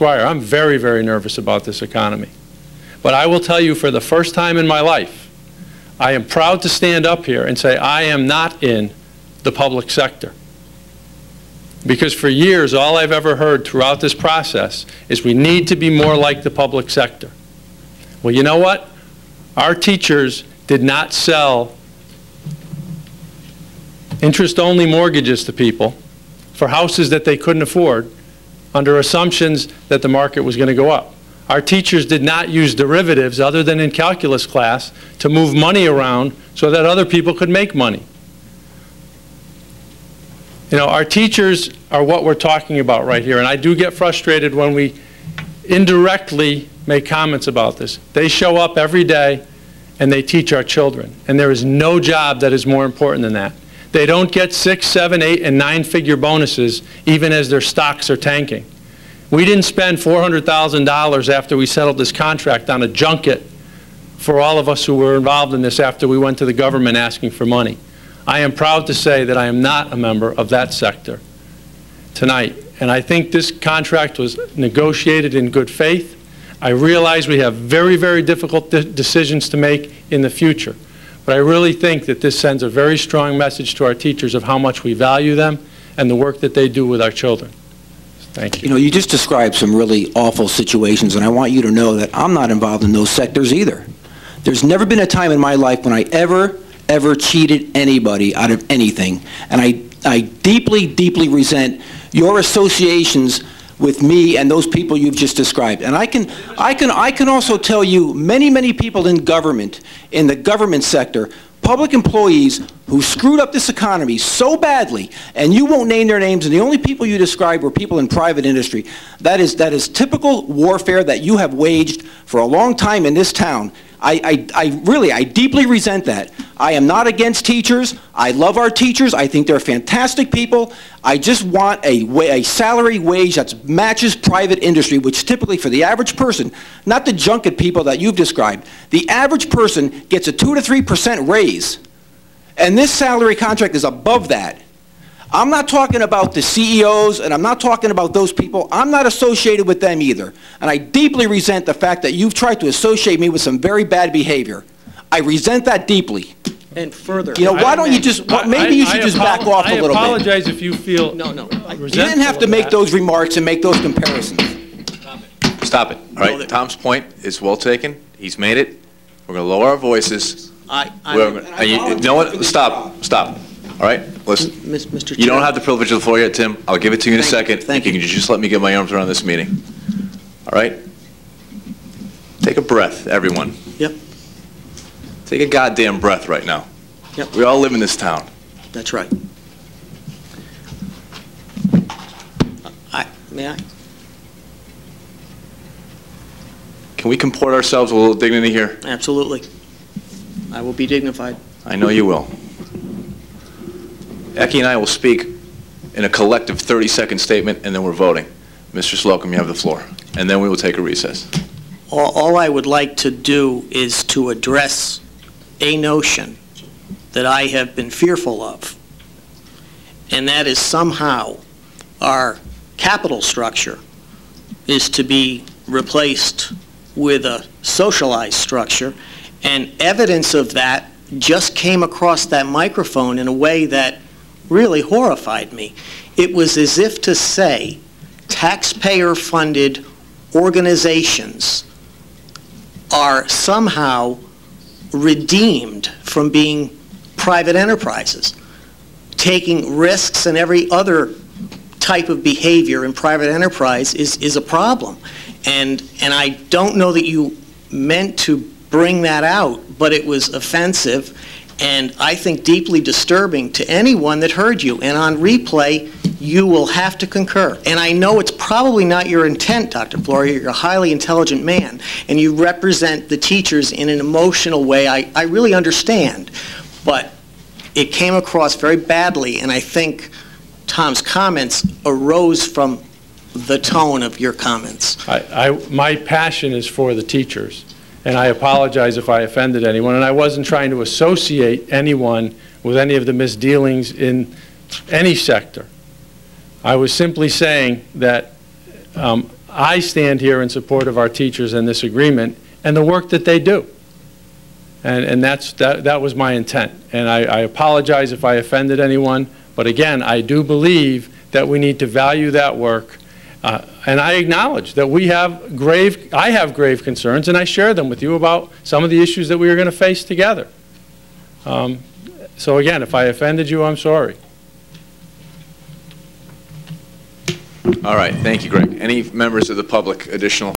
Squire, I'm very, very nervous about this economy. But I will tell you, for the first time in my life, I am proud to stand up here and say I am not in the public sector. Because for years, all I've ever heard throughout this process is we need to be more like the public sector. Well, you know what? Our teachers did not sell interest-only mortgages to people for houses that they couldn't afford under assumptions that the market was going to go up. Our teachers did not use derivatives other than in calculus class to move money around so that other people could make money. You know, our teachers are what we're talking about right here, and I do get frustrated when we indirectly make comments about this. They show up every day and they teach our children, and there is no job that is more important than that. They don't get 6, 7, 8, and 9-figure bonuses even as their stocks are tanking. We didn't spend $400,000 after we settled this contract on a junket for all of us who were involved in this after we went to the government asking for money. I am proud to say that I am not a member of that sector tonight. And I think this contract was negotiated in good faith. I realize we have very, very difficult decisions to make in the future. But I really think that this sends a very strong message to our teachers of how much we value them and the work that they do with our children. Thank you. You know, you just described some really awful situations, and I want you to know that I'm not involved in those sectors either. There's never been a time in my life when I ever cheated anybody out of anything. And I deeply, deeply resent your associations with me and those people you've just described. And I can also tell you many people in government, in the government sector, public employees who screwed up this economy so badly, and you won't name their names, and the only people you described were people in private industry. That is typical warfare that you have waged for a long time in this town. I deeply resent that. I am not against teachers. I love our teachers. I think they're fantastic people. I just want a salary wage that matches private industry, which typically for the average person, not the junket people that you've described, the average person gets a 2 to 3% raise. And this salary contract is above that. I'm not talking about the CEOs, and I'm not talking about those people. I'm not associated with them either. And I deeply resent the fact that you've tried to associate me with some very bad behavior. I resent that deeply. And further, you know, why don't you just, maybe you should just back off a little bit. I apologize if you feel you didn't have to make those remarks and make those comparisons. Stop it. All right, Tom's point is well taken. He's made it. We're going to lower our voices. You know what? Stop. All right, listen. Mr. Chair. You don't have the privilege of the floor yet, Tim. I'll give it to you in a second. Thank you. Can you just let me get my arms around this meeting? All right? Take a breath, everyone. Yep. Take a goddamn breath right now. Yep. We all live in this town. That's right. May I? Can we comport ourselves with a little dignity here? Absolutely. I will be dignified. I know you will. Eki and I will speak in a collective 30-second statement, and then we're voting. Mr. Slocum, you have the floor. And then we will take a recess. All I would like to do is to address a notion that I have been fearful of, and that is somehow our capital structure is to be replaced with a socialized structure, and evidence of that just came across that microphone in a way that really horrified me. It was as if to say taxpayer-funded organizations are somehow redeemed from being private enterprises. Taking risks and every other type of behavior in private enterprise is a problem. And I don't know that you meant to bring that out, but it was offensive and I think deeply disturbing to anyone that heard you. And on replay, you will have to concur. And I know it's probably not your intent, Dr. Florio. You're a highly intelligent man, and you represent the teachers in an emotional way I really understand. But it came across very badly, and I think Tom's comments arose from the tone of your comments. My passion is for the teachers. And I apologize if I offended anyone. And I wasn't trying to associate anyone with any of the misdealings in any sector. I was simply saying that I stand here in support of our teachers in this agreement and the work that they do. And that was my intent. And I apologize if I offended anyone, but again, I do believe that we need to value that work. And I acknowledge that I have grave concerns, and I share them with you about some of the issues that we are going to face together. So again, if I offended you, I'm sorry. All right, thank you, Greg. Any members of the public additional